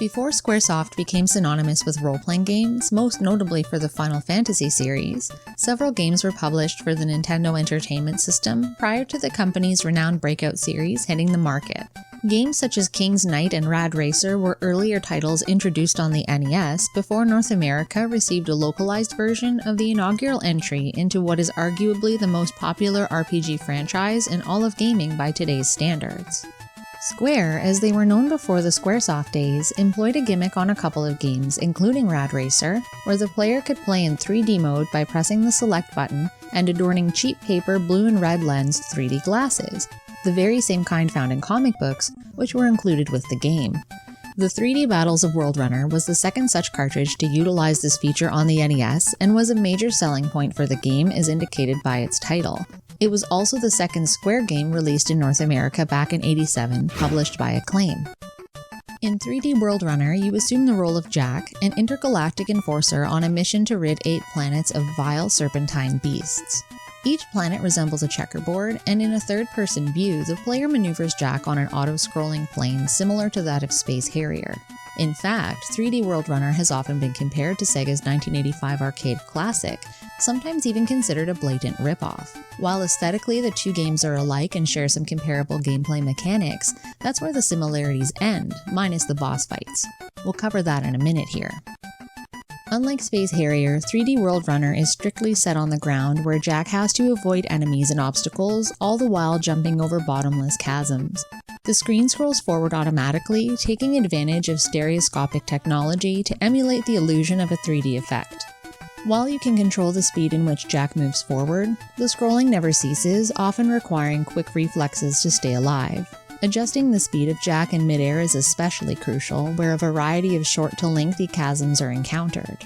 Before Squaresoft became synonymous with role-playing games, most notably for the Final Fantasy series, several games were published for the Nintendo Entertainment System prior to the company's renowned Breakout series hitting the market. Games such as King's Knight and Rad Racer were earlier titles introduced on the NES before North America received a localized version of the inaugural entry into what is arguably the most popular RPG franchise in all of gaming by today's standards. Square, as they were known before the Squaresoft days, employed a gimmick on a couple of games, including Rad Racer, where the player could play in 3D mode by pressing the select button and adorning cheap paper blue and red lens 3D glasses, the very same kind found in comic books, which were included with the game. The 3D Battles of WorldRunner was the second such cartridge to utilize this feature on the NES and was a major selling point for the game as indicated by its title. It was also the second Square game released in North America back in '87, published by Acclaim. In 3D WorldRunner, you assume the role of Jack, an intergalactic enforcer on a mission to rid 8 planets of vile serpentine beasts. Each planet resembles a checkerboard, and in a third-person view, the player maneuvers Jack on an auto-scrolling plane similar to that of Space Harrier. In fact, 3D WorldRunner has often been compared to Sega's 1985 arcade classic, sometimes even considered a blatant ripoff. While aesthetically the two games are alike and share some comparable gameplay mechanics, that's where the similarities end, minus the boss fights. We'll cover that in a minute here. Unlike Space Harrier, 3D WorldRunner is strictly set on the ground where Jack has to avoid enemies and obstacles, all the while jumping over bottomless chasms. The screen scrolls forward automatically, taking advantage of stereoscopic technology to emulate the illusion of a 3D effect. While you can control the speed in which Jack moves forward, the scrolling never ceases, often requiring quick reflexes to stay alive. Adjusting the speed of Jack in midair is especially crucial, where a variety of short to lengthy chasms are encountered.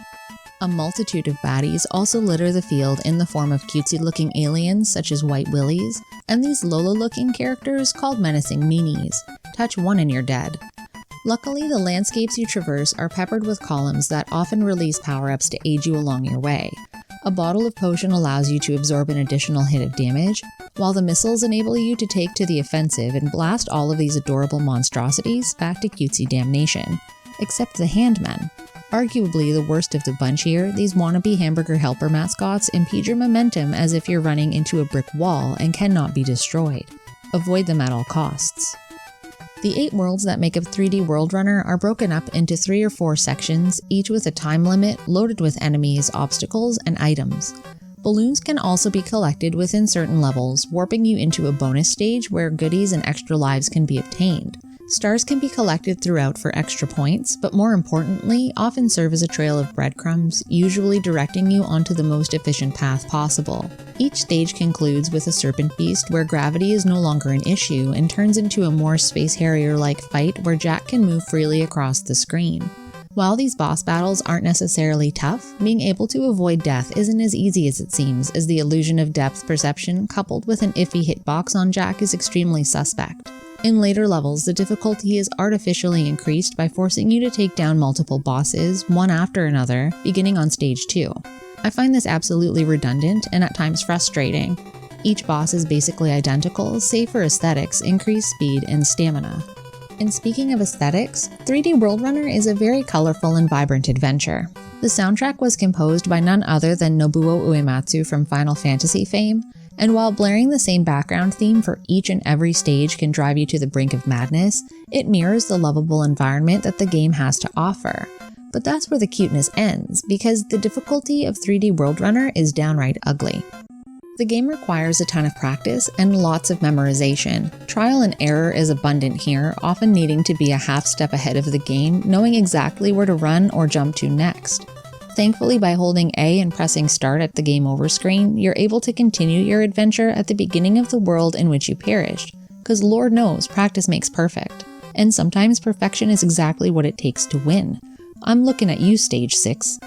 A multitude of baddies also litter the field in the form of cutesy-looking aliens such as White Willies, and these Lola-looking characters called menacing meanies. Touch one and you're dead. Luckily, the landscapes you traverse are peppered with columns that often release power-ups to aid you along your way. A bottle of potion allows you to absorb an additional hit of damage, while the missiles enable you to take to the offensive and blast all of these adorable monstrosities back to cutesy damnation. Except the handmen. Arguably the worst of the bunch here, these wannabe hamburger helper mascots impede your momentum as if you're running into a brick wall and cannot be destroyed. Avoid them at all costs. The 8 worlds that make up 3D WorldRunner are broken up into 3 or 4 sections, each with a time limit, loaded with enemies, obstacles, and items. Balloons can also be collected within certain levels, warping you into a bonus stage where goodies and extra lives can be obtained. Stars can be collected throughout for extra points, but more importantly, often serve as a trail of breadcrumbs, usually directing you onto the most efficient path possible. Each stage concludes with a serpent beast where gravity is no longer an issue and turns into a more Space Harrier-like fight where Jack can move freely across the screen. While these boss battles aren't necessarily tough, being able to avoid death isn't as easy as it seems, as the illusion of depth perception coupled with an iffy hitbox on Jack is extremely suspect. In later levels, the difficulty is artificially increased by forcing you to take down multiple bosses, one after another, beginning on stage 2. I find this absolutely redundant and at times frustrating. Each boss is basically identical, save for aesthetics, increased speed, and stamina. And speaking of aesthetics, 3D WorldRunner is a very colorful and vibrant adventure. The soundtrack was composed by none other than Nobuo Uematsu from Final Fantasy fame, and while blaring the same background theme for each and every stage can drive you to the brink of madness, it mirrors the lovable environment that the game has to offer. But that's where the cuteness ends, because the difficulty of 3D WorldRunner is downright ugly. The game requires a ton of practice and lots of memorization. Trial and error is abundant here, often needing to be a half step ahead of the game, knowing exactly where to run or jump to next. Thankfully, by holding A and pressing start at the game over screen, you're able to continue your adventure at the beginning of the world in which you perished, because Lord knows practice makes perfect, and sometimes perfection is exactly what it takes to win. I'm looking at you, Stage 6.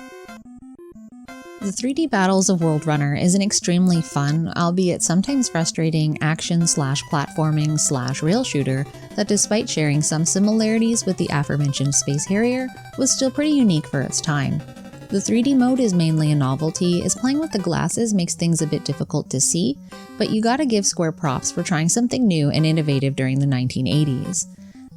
The 3D Battles of WorldRunner is an extremely fun, albeit sometimes frustrating, action/platforming/rail shooter that, despite sharing some similarities with the aforementioned Space Harrier, was still pretty unique for its time. The 3D mode is mainly a novelty, as playing with the glasses makes things a bit difficult to see, but you gotta give Square props for trying something new and innovative during the 1980s.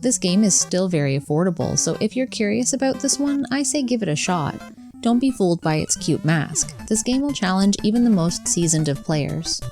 This game is still very affordable, so if you're curious about this one, I say give it a shot. Don't be fooled by its cute mask. This game will challenge even the most seasoned of players.